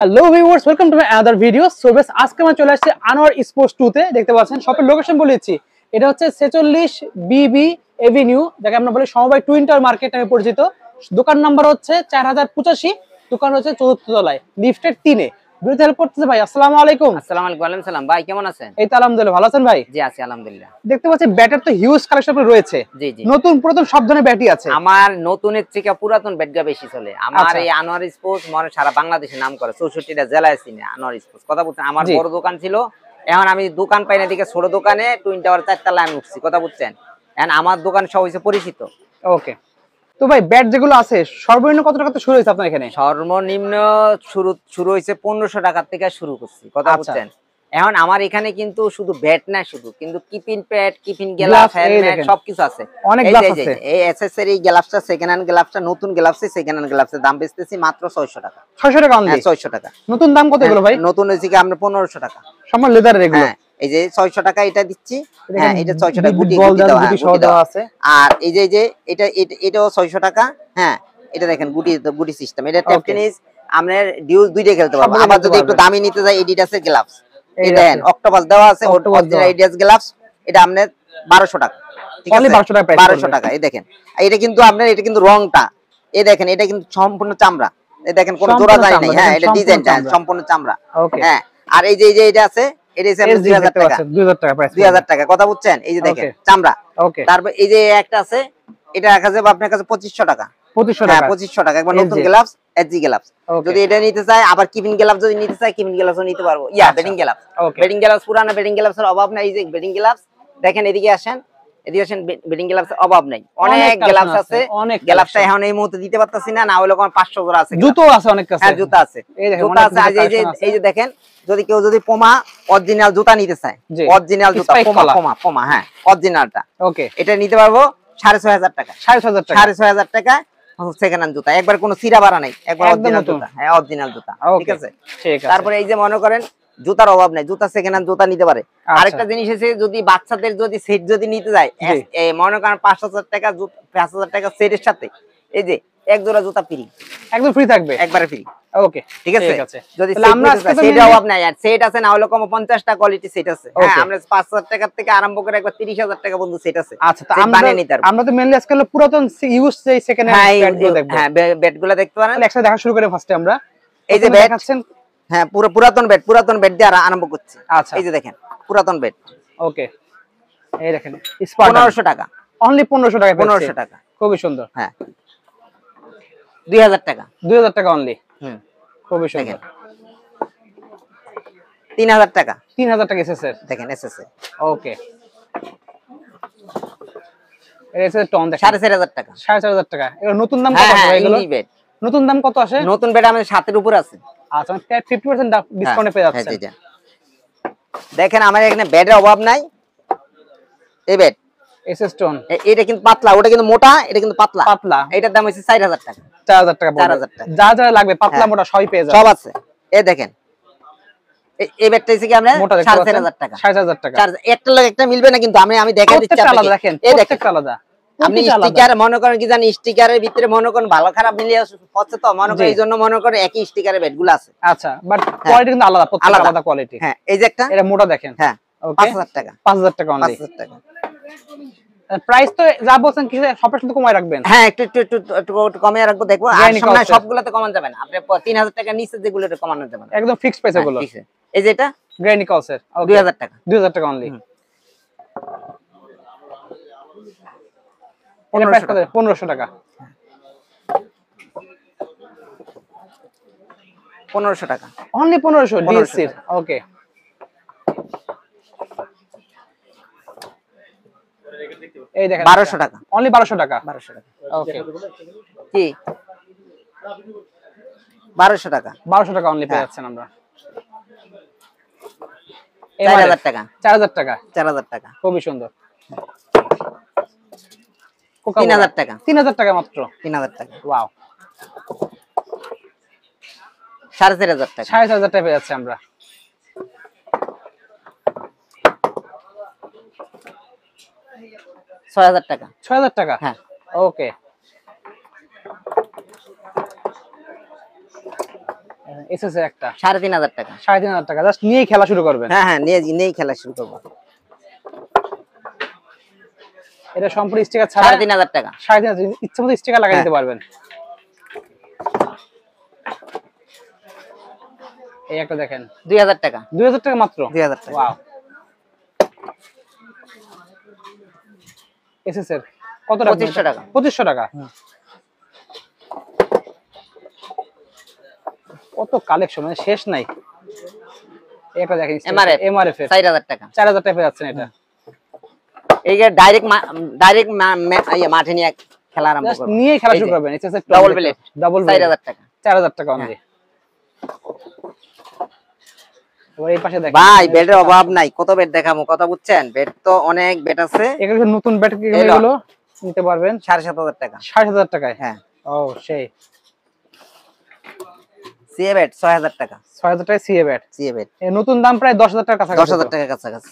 Hello viewers, welcome to my other video. So বেশ আজকে আমরা চলে আসছি আনোয়ার স্পোর্টস 2 তে। দেখতে পাচ্ছেন শপের লোকেশন বলেছি, এটা হচ্ছে 46 বিবি এভিনিউ, যাকে আমরা বলি সমবায় টুইন টাওয়ার মার্কেট নামে পরিচিত। দোকান নাম্বার হচ্ছে 4085, দোকান হচ্ছে 4th তলায়, লিফটের 3-এ। ভিডিওতে হেল্প করতেছে ভাই। আসসালামু আলাইকুম। আসসালামু আলাইকুম। ওয়ালাইকুম সালাম। ভাই কেমন আছেন? এই তো আলহামদুলিল্লাহ, ভালো আছেন ভাই? জি আছি আলহামদুলিল্লাহ। দেখতে পাচ্ছি ব্যাটের তো হিউজ কালেকশন রয়েছে। জি জি। নতুন পুরাতন সব ধরনের ব্যাটই আছে। আমার নতুনের থেকে পুরাতন ব্যাটগা বেশি চলে। আমার আচ্ছা। এই আনোয়ার স্পোর্টস মানে সারা বাংলাদেশে নাম করে, 64টা জেলায় চিনে আনোয়ার স্পোর্টস। কথা বলছেন, আমার জি। বড় দোকান ছিল, এখন আমি দোকান পাই না দিকে ছোট দোকানে টুইন টাওয়ার 4 তলায় আমি উঠছি। কথা বুঝছেন, এখন আমার দোকান সব হইছে পরিচিত। ওকে। তো ভাই ব্যাট যেগুলো আছে সর্বনিম্ন কত টাকা থেকে শুরু হয়েছে আপনার এখানে? সর্বনিম্ন শুরু হয়েছে 1500 টাকা থেকে শুরু করছি। কথা আচ্ছা। বুঝছেন, এখন আমার এখানে কিন্তু শুধু ব্যাট না, শুধু কিন্তু keeping pad, keeping gloves, helmet সবকিছু আছে। অনেক গ্লাভস আছে। এই অ্যাকসেসরি গ্লাভসটা সেকেন্ড হ্যান্ড গ্লাভসটা, নতুন গ্লাভসে সেকেন্ড হ্যান্ড গ্লাভসের দাম বেচতেছি মাত্র 600 টাকা। 600 টাকা অনলি? হ্যাঁ 600 টাকা। নতুন দাম কত এগুলো ভাই? নতুন হইছে কি আমরা 1500 টাকা। সম্পূর্ণ লেদারের এগুলো? হ্যাঁ এই যে 600 টাকা এটা দিচ্ছি। হ্যাঁ এটা 600 টাকা গুটি সহ দেওয়া আছে। আর এই যে এটাও 600 টাকা। হ্যাঁ এটা দেখেন গুটি সিস্টেম, এটা ট্যাপ টেনিস আপনার ডিউজ দুইটা খেলতে পারবে। আবার যদি একটু দামি নিতে চাই এডিডাসের গ্লাভস, এই দেখেন অক্টোপাস দেওয়া আছে, অরিজিনাল এডিডাস গ্লাভস, এটা আপনার 1200 টাকা। ঠিক আছে, 1200 টাকা প্রাইস। 1200 টাকা। এই দেখেন এটা কিন্তু আপনার, এটা কিন্তু রংটা, এই দেখেন এটা কিন্তু সম্পূর্ণ চামড়া, এই দেখেন কোনো জোড়া যায় নাই। হ্যাঁ এটা ডিজাইনটা সম্পূর্ণ চামড়া। হ্যাঁ আর এই যে এটা আছে, এটা হচ্ছে 2000 টাকা। 2000 টাকা প্রাইস। 2000 টাকা। কথা বুঝছেন, এই যে দেখেন চামড়া। তারপর এই যে একটা আছে, এটা রাখা যাবে আপনার কাছে 2500 টাকা। 2500 টাকা। 2500 টাকা একবার নতুন গ্লাভস, এসজি গ্লাভস। যদি এটা নিতে চাই, আবার কিপিং গ্লাভস যদি নিতে চাই, কিপিং গ্লাভসও নিতে পারবো। বেডিং গ্লাভস, বেডিং গ্লাভস পুরানো বেডিং গ্লাভসের অভাব নাই। এই যে বেডিং গ্লাভস দেখেন, এদিকে আসেন, বেডিং গ্লাভসের অভাব নাই, অনেক গ্লাভস আছে। গ্লাভসটা এখন এই মুহূর্তে দিতে পারতাছি না, না হলে 500 জোড়া আছে। জুতো আছে অনেক কাছে। হ্যাঁ জুতা আছে, জুতা আছে। এই যে দেখেন, যদি কেউ যদি পোমা অরিজিনাল জুতা নিতে চায়, অরিজিনাল জুতা পোমা, হ্যাঁ অরিজিনালটা, ওকে, এটা নিতে পারবো 6500 টাকা। 6500 টাকা সেকেন্ড হ্যান্ড জুতা, একবার কোনো সিরা বাড়া নাই, একবার অরিজিনাল জুতা। হ্যাঁ অরিজিনাল জুতা। ঠিক আছে। তারপরে এই যে মনে করেন জুতার অভাব নাই, জুতা সেকেন্ড হ্যান্ড জুতা নিতে পারে। আরেকটা জিনিস আছে, যদি বাচ্চাদের যদি সেট যদি নিতে যায়, মনে করেন 5000 টাকা 5000 টাকা সেটের সাথে এই যে এক জোড়া জুতা ফ্রি, একদম ফ্রি থাকবে, একবারে ফ্রি। ওকে ঠিক আছে। যদি আমরা সেট অভাব নাই, আর সেট আছে না হলে কম 50টা কোয়ালিটি সেট আছে। হ্যাঁ আমরা 5000 টাকা থেকে আরম্ভ করে একবার 30000 টাকা পর্যন্ত সেট আছে। আচ্ছা তো আমরা তো মেইনলি আজকে পুরাতন ইউজ এই সেকেন্ড হ্যান্ড ব্যাটগুলো দেখব। হ্যাঁ ব্যাটগুলো দেখতে পারেন। একসাথে দেখা শুরু করে ফার্স্টে আমরা এই যে ব্যাট দেখাচ্ছেন। হ্যাঁ পুরাতন ব্যাট দিয়ে আরম্ভ করছি। আচ্ছা এই যে দেখেন পুরাতন ব্যাট। ওকে এই দেখেন 1500 টাকা অনলি, 1500 টাকা। 1500 টাকা খুবই সুন্দর। হ্যাঁ 2000 টাকা, 2000 টাকা অনলি। খুবই সুন্দর। 3000 টাকা, 3000 টাকা এসএসএর দেখেন, এসএসএর। ওকে এসএস টন দেখেন 4500 টাকা, 4500 টাকা। এর নতুন দাম কত হবে এগুলো? নতুন দাম কত আসে? নতুন ব্যাট আমাদের 7 এর উপর আছে। আচ্ছা 50% ডিসকাউন্টে পেয়ে যাচ্ছেন। দেখেন আমার এখানে ব্যাটের অভাব নাই। এই ব্যাট এসএস টোন, এটা কিন্তু পাতলা, ওটা কিন্তু মোটা, এটা কিন্তু পাতলা। এটার দাম হইছে 4000 টাকা। 4000 টাকা, 4000 টাকা। যা যা লাগবে পাতলা মোটা সবই পেয়ে যাবেন, সব আছে। এই দেখেন এই ব্যাটটা হইছে কি আমরা 4500 টাকা। 4500 টাকা একটা লাগে একটা মিলবে না, কিন্তু আমি দেখা দিচ্ছি আপনাকে। দেখেন এই দেখেন আলাদা। আপনি স্টিকার মনে করেন কি জানি, স্টিকারের ভিতরে মনে করেন ভালো খারাপ মিলিয়ে হচ্ছে, তো মনে করেন এইজন্য মনে করেন একই স্টিকারের ব্যাটগুলো আছে। আচ্ছা বাট কোয়ালিটি কিন্তু আলাদা, প্রত্যেকটা আলাদা কোয়ালিটি। হ্যাঁ এই যে একটা, এটা মোটা দেখেন। হ্যাঁ 5000 টাকা, 5000 টাকা অনলি। 5000 টাকা প্রাইস তো যা বলছেন কি সবটা শুধু কমায় রাখবেন? হ্যাঁ একটু কমিয়ে রাখবো, দেখবো। আর সামনে সবগুলোতে কমান যাবে না, আপনি 3000 টাকা নিচে যেগুলো এটা কমানো যাবে না, একদম ফিক্সড প্রাইস এগুলো। এই যে এটা গ্রেনিকলসের 2000 টাকা, 2000 টাকা অনলি। 1500 টাকা, 1500 টাকা অনলি, 1500 ডিএসসি। ওকে এই দেখেন 1200 টাকা অনলি, 1200 টাকা, 1200 টাকা। ওকে কি 1200 টাকা, 1200 টাকা অনলি পেয়ে যাচ্ছেন আমরা। 4000 টাকা, 4000 টাকা, 4000 টাকা খুবই সুন্দর। 3000 টাকা, 3000 টাকা মাত্র, 3000 টাকা। ওয়াও 4500 টাকা, 4500 টাকা পেয়ে যাচ্ছে আমরা। 6000 টাকা, 6000 টাকা। হ্যাঁ ওকে এসএস এর একটা 3500 টাকা। 3500 টাকা জাস্ট নিয়েই খেলা শুরু করবেন। হ্যাঁ হ্যাঁ, নিয়েই খেলা শুরু করব। এটা সম্পূর্ণ স্টিকার ছাড়া 3500 টাকা। 3500 ইচ্ছামতো স্টিকার লাগাই দিতে পারবেন। এই একটা দেখেন 2000 টাকা। 2000 টাকা মাত্র। 2000 টাকা। ওয়াও। এসএস এর কত টাকা? 2500 টাকা। 2500 টাকা। কত কালেকশন, মানে শেষ নাই। এটা দেখেন এমআরএফ এর 4000 টাকা। 4000 টাকা পেয়ে যাচ্ছেন এটা। এইটা ডাইরেক্ট মাঠে নিয়ে খেলা আরম্ভ করবেন। নিয়ে খেলা শুরু করবেন। এসএস এর ডাবল ব্লেড 4000 টাকা। 4000 টাকা অনলি। এবার এই পাশে দেখেন ভাই বেডের অভাব নাই, কত বেড দেখামু, কথা বুঝছেন? বেড তো অনেক বেড আছে। এগুলো নতুন বেড, এগুলো নিতে পারবেন 7500 টাকা। 7000 টাকায়। হ্যাঁ। ও সেই সিএ বেড 6000 টাকা। 6000 টাকায় সিএ বেড। সিএ বেড এর নতুন দাম প্রায় 10000 টাকা কাছাকাছি। 10000 টাকা কাছাকাছি।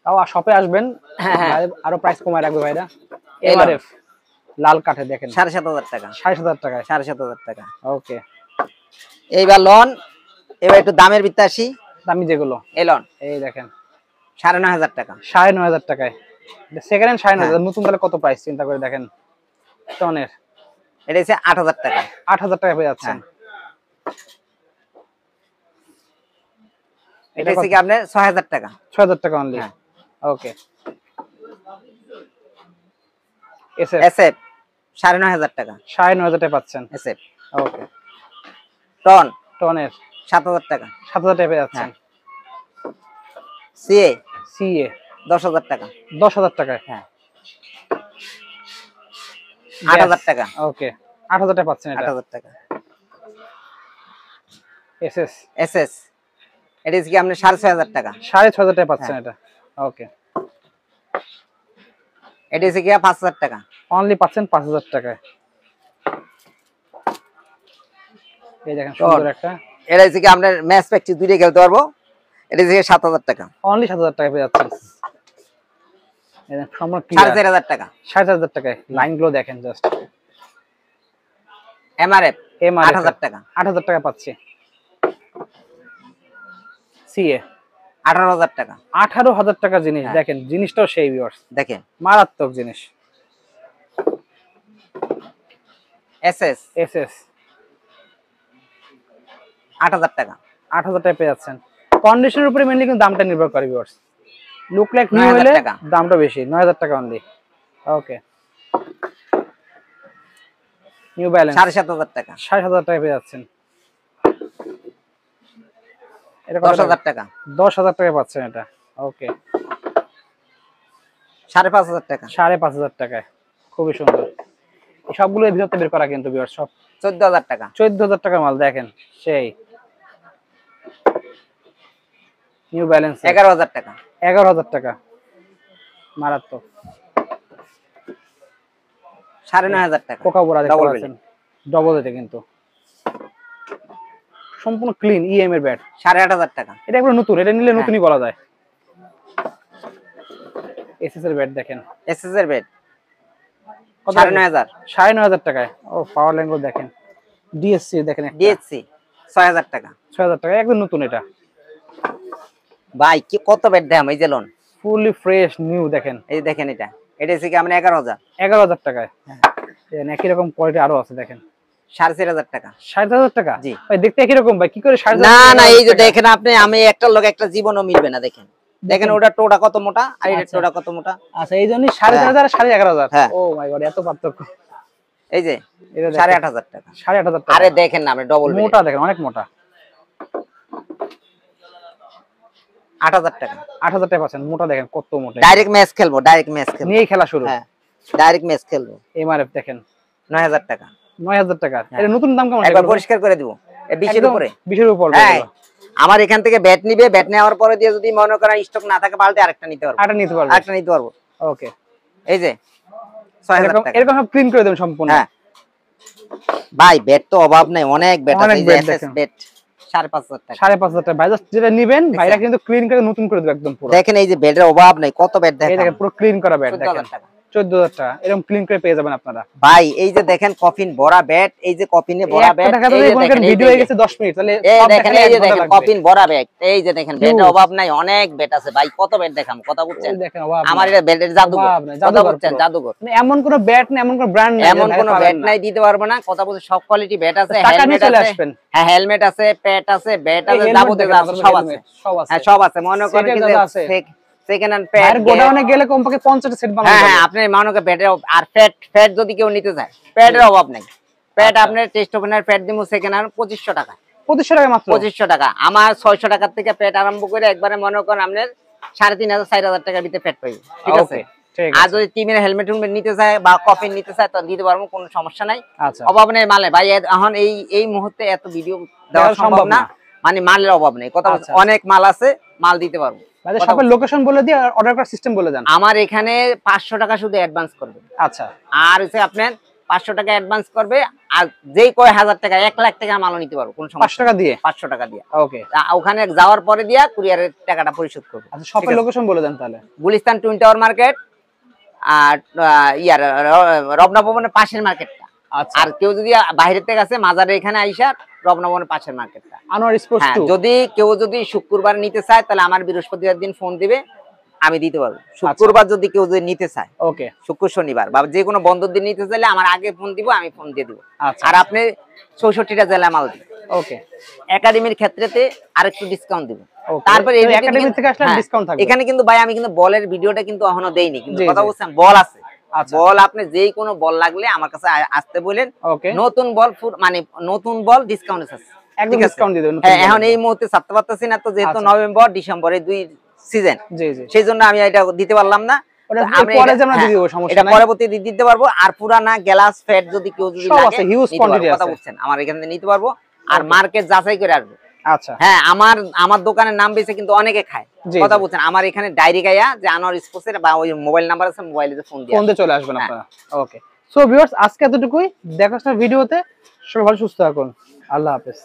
তাও শপে আসবেন, হ্যাঁ আরো প্রাইস কমায় রাখবে ভাইরা। এমআরএফ লাল কাঠে দেখেন 7500 টাকা। 7500 টাকায়। 7500 টাকা। ওকে। এইবার লন, এবার একটু দামের ভিতরে আসি। দামি যেগুলো এলন এই দেখেন 9500 টাকা। 9500 টাকায় সেকেন্ড হ্যান্ড 9500। নতুন তাহলে কত প্রাইস চিন্তা করে দেখেন। টনের এটা হচ্ছে 8000 টাকা। 8000 টাকা পেয়ে যাচ্ছেন। এটা হচ্ছে কি আপনার 6000 টাকা। 6000 টাকা অনলি। ওকে। এসএফ 9500 টাকা। 9500 টাকা পাচ্ছেন এসএফ। ওকে। টনের 7000 টাকা। 7000 টাকা পেয়ে যাচ্ছেন। সিএ 10000 টাকা। 10000 টাকায়। হ্যাঁ। 8000 টাকা। ওকে। 8000 টাকা পাচ্ছেন এটা। 8000 টাকা। এসএস এটা কি আপনি 6500 টাকা। 6500 টাকা পাচ্ছেন এটা। ওকে। এটা কি 5000 টাকা। অনলি পাচ্ছেন 5000 টাকায়। এই দেখেন সুন্দর একটা। এটা কি আপনার ম্যাচ প্র্যাকটিস দুইটা খেলতে পারবো। এটা কি 7000 টাকা। অনলি 7000 টাকা পেয়ে যাচ্ছেন। এই দেখেন সম্পূর্ণ ক্লিয়ার। 4500 টাকা। 6500 টাকায়। লাইনগুলো দেখেন জাস্ট। এমআরএফ 8000 টাকা। 8000 টাকা পাচ্ছি। সিএ 18000 টাকা। 18000 টাকা জিনিস দেখেন, জিনিসটাও সেই ভিউয়ার্স দেখেন, মারাত্মক জিনিস। এসএস 8000 টাকা। 8000 টাকা পেয়ে যাচ্ছেন। কন্ডিশনের উপরে মেইনলি কিন্তু দামটা নির্ভর করে ভিউয়ার্স। লুক লাইক নিউ হলে দামটা বেশি। 9000 টাকা অনলি। ওকে। নিউ ব্যালেন্স 7500 টাকা। 6500 টাকা পেয়ে যাচ্ছেন। এটা 10000 টাকা। 10000 টাকা পাচ্ছেন এটা। ওকে। 5500 টাকা। 5500 টাকায় খুবই সুন্দর। এই সবগুলো এর ভিতরে বের করা কিন্তু ভিউয়ার্স সব 14000 টাকা। 14000 টাকা মাল দেখেন সেই। নিউ ব্যালেন্স 11000 টাকা। 11000 টাকা মারাত্মক। 9500 টাকা। কোকা বোরা দেখতে পাচ্ছেন ডবল এটা কিন্তু সম্পূর্ণ ক্লিন ইএম এর ব্যাট। 8500 টাকা। এটা একবার নতুন, এটা নিলে নতুনই বলা যায়। এসএস এর ব্যাট দেখেন। এসএস এর ব্যাট 9500। 9500 টাকায়। ও পাওয়ার লাইন গুলো দেখেন। ডিএসসি দেখেন একটা। ডিএসসি 6000 টাকা। 6000 টাকা একদম নতুন এটা। ভাই কি কত ব্যাট দাম এই যে লোন ফুলি ফ্রেশ নিউ দেখেন। এই দেখেন এটা হচ্ছে কি আমরা 11000 টাকায়। হ্যাঁ একই রকম কোয়ালিটি আরো আছে দেখেন। 4500 টাকা। 6000 টাকা জি ভাই দেখতে একই রকম ভাই, কি করে 6000? না না এই যে দেখেন আপনি, আমি একটা লোক একটা জীবনও মিলবে না। দেখেন দেখেন ওটা টোটা কত মোটা আর এটা টোটা কত মোটা। আচ্ছা এই জন্যই 4500 আর 11500। ও মাই গড এত পার্থক্য। এই যে এটা 8500 টাকা। 8500 টাকা। আরে দেখেন না আপনি ডবল মোটা দেখেন অনেক মোটা। 8000 টাকা। 8000 টাকা পাচ্ছেন। মোটা দেখেন কত মোটা। ডাইরেক্ট ম্যাচ খেলবো, ডাইরেক্ট ম্যাচ খেলবো। নিয়ে খেলা শুরু। হ্যাঁ ডাইরেক্ট ম্যাচ খেলবো। এমআরএফ দেখেন 9000 টাকা। 9000 টাকা। এটা নতুন দাম কেমন? একবার পরিষ্কার করে দিব। এই 20 এর উপরে। 20 এর উপরে। হ্যাঁ আমার এখান থেকে ব্যাট নিবে, ব্যাট নেওয়ার পরে দিয়ে যদি মনে করেন স্টক না থাকে পাল্টে আরেকটা নিতে পারবো। আরেকটা নিতে পারবো। ওকে। এই যে 6000 টাকা। এরকম সব ক্লিন করে দেন সম্পূর্ণ। হ্যাঁ ভাই ব্যাট তো অভাব নাই, অনেক ব্যাট আছে। এই যে এসএস ব্যাট 5500 টাকা। 5500 টাকা। ভাই জাস্ট যেটা নেবেন ভাইরা কিন্তু ক্লিন করে নতুন করে দেবে একদম পুরো। দেখেন এই যে ব্যাটের অভাব নাই, কত ব্যাট দেখেন। এই দেখেন পুরো ক্লিন করা ব্যাট দেখেন। 14,000 টাকা এরকম ক্লিন করে পেয়ে যাবেন আপনারা ভাই। এই যে দেখেন কফিন ভরা ব্যাট, এই যে কফিনে ভরা ব্যাট, এই যে দেখেন ভিডিও হয়ে গেছে 10 মিনিট, তাহলে এই দেখেন, এই যে দেখেন কফিন ভরা ব্যাট, এই যে দেখেন ব্যাটের অভাব নাই, অনেক ব্যাট আছে ভাই। কত ব্যাট দেখাম, কথা বুঝছেন? আমার এটা ব্যাটের জাদুঘর, কথা বুঝছেন? জাদুঘর। মানে এমন কোন ব্যাট না, এমন কোন ব্র্যান্ড নাই, এমন কোন ব্যাট নাই দিতে পারবো না, কথা বুঝছেন? সব কোয়ালিটি ব্যাট আছে, হেলমেট আছে, হ্যাঁ হেলমেট আছে, প্যাড আছে, ব্যাট আছে, যাবতীয় সব আছে, হ্যাঁ সব আছে। মনে করেন কি সেকেন্ড হ্যান্ড প্যাড গোডাউনে গেলে কমপক্ষে 50 সেট বানানো। হ্যাঁ হ্যাঁ, আপনি মনে করেন ব্যাটের আর প্যাড যদি কেউ নিতে চায়, প্যাডের অভাব নাই। প্যাড আপনার টেস্ট ওপেনার প্যাড দিমু সেকেন্ড হ্যান্ড 2500 টাকা, 2500 টাকা মাত্র, 2500 টাকা। আমার 600 টাকা থেকে প্যাড আরম্ভ করে একবারে মনে করেন আপনার 3500 4000 টাকার ভিতরে প্যাড পাইবে, ঠিক আছে? আর যদি টিমের হেলমেট নিতে চায় বা কফিন নিতে চায় তো দিতে পারবো, কোনো সমস্যা নাই, অভাব নেই মালে ভাই। এখন এই মুহূর্তে এত ভিডিও দেওয়া সম্ভব না, মানে মালের অভাব নেই, কথা অনেক মাল আছে, মাল দিতে পারবো। শপের লোকেশন বলে দিই আর অর্ডার করার সিস্টেম বলে দেন। আমার এখানে 500 টাকা শুধু অ্যাডভান্স করবে, আচ্ছা, আর হচ্ছে আপনার 500 টাকা অ্যাডভান্স করবে, আর যেই কয় 1000 টাকা 1 লাখ টাকা মাল নিতে পারবো, কোন সমস্যা? 500 টাকা দিয়ে, 500 টাকা দিয়ে, ওকে। ওখানে যাওয়ার পরে দিয়া কুরিয়ারের টাকাটা পরিশোধ করবে। আচ্ছা, শপের লোকেশন বলে দেন তাহলে। গুলিস্তান টুইন টাওয়ার মার্কেট আর রবনা ভবনের পাশের মার্কেটটা। আচ্ছা, আর কেউ যদি বাইরের থেকে আসে মাজারের এখানে আইসা রবনা ভবনের পাশের মার্কেটটা, আনোয়ার স্পোর্টস 2। যদি কেউ যদি শুক্রবার নিতে চায় তাহলে আমার বৃহস্পতিবার দিন ফোন দিবে, আমি দিতে পারবো। শুক্রবার যদি কেউ যদি নিতে চায়, ওকে, শুক্র শনিবার বা যে কোনো বন্ধর দিন নিতে চাইলে আমার আগে ফোন দিব, আমি ফোন দিয়ে দিব। আচ্ছা, আর আপনি 64টা জেলা মাল দিবেন, ওকে। একাডেমির ক্ষেত্রেতে আরেকটু ডিসকাউন্ট দিব। তারপরে একাডেমি থেকে আসলে ডিসকাউন্ট থাকবে। এখানে কিন্তু ভাই আমি কিন্তু বলের ভিডিওটা কিন্তু এখনো দেইনি, কিন্তু কথা বলছেন বল আছে। বল আপনি যেই কোনো বল লাগলে আমার কাছে আসতে বলেন, নতুন বল মানে নতুন বল ডিসকাউন্ট আছে, একদম ডিসকাউন্ট দিয়ে দেন। হ্যাঁ, এখন এই মুহূর্তে ছাড়তে পারতেছি না তো, যেহেতু নভেম্বর ডিসেম্বর এই 2 সিজন, সেই জন্য আমি এটা দিতে পারলাম না। আমি পরে যেন দিয়ে দেব, সমস্যা নাই, এটা পরবর্তীতে দিতে পারবো। আর পুরানা গ্লাস ফ্যাট যদি কেউ যদি লাগে, হিউজ কোয়ান্টিটি আছে, কথা বলছেন আমার এখান থেকে নিতে পারবো। আর মার্কেট যাচাই করে আসবে। আচ্ছা, হ্যাঁ, আমার দোকানের নাম বেশি কিন্তু অনেকে খায়, কথা বলছেন। আমার এখানে ডায়েরি গায়া যে আনোয়ার স্পোর্টসের বা ওই মোবাইল নাম্বার আছে, মোবাইলে ফোন দিয়ে চলে আসবেন আপনারা। ওকে, সো ভিউয়ার্স আজকে এতটুকুই, দেখা হচ্ছে ভিডিওতে। সবাই ভালো সুস্থ থাকুন, আল্লাহ হাফেজ।